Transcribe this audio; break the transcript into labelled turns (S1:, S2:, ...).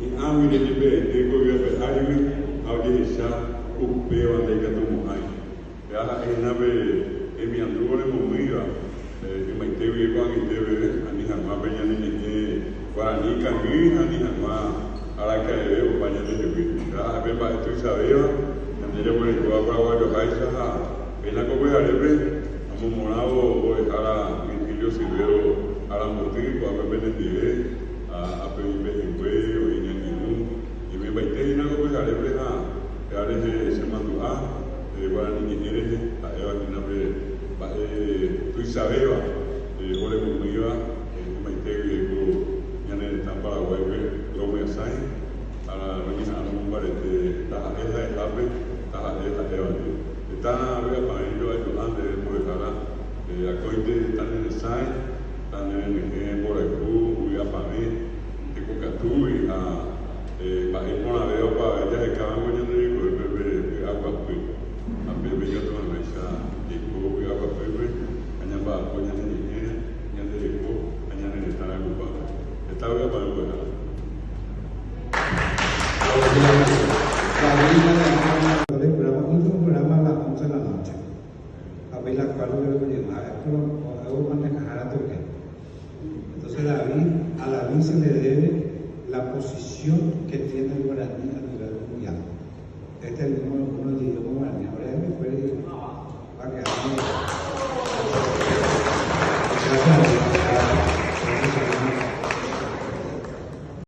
S1: y ami de libe de gobierno ayubi audio isha upe wanda ikatumu hai ya inabe emi androne mumiga di maitewi ko ang itewe ani hanma benyani ni kwa ni kangi ani hanma alaka ewe upanya ni dewi ya abe ba itu sabewa ndele wale kwa kwa do kaisa ha ena ko be alebe amu morao o ala Virgilio Silvero ala muti ko abe benedire abe ibe ibe o inyani nu ibe baite ina ko be alebe ha ya le se mandu a wala ni nyere a ewa kinabe ba tu sabeva ole mumiwa maitewi ko nyane tambara wewe rome sai ala ni ana mumbare te ta ela etape ta ela ewa ni tana vea pa ndo ayo ande mo kala a koite tane sai tane ni por ku ya pa mi te ko katui a pa e pona veo pa ya e ka mo nyane ko bebe agua pu a bebe yo to me sa e ko agua pu ba ko nyane ni nyane ko nyane ni tara ko ba eta vea pa ko
S2: un programa a las 11 de la noche. A ver la cual luego llegaba esto lo manejar a Turquía. Entonces a David se le debe la posición que tiene el guaraní a nivel mundial.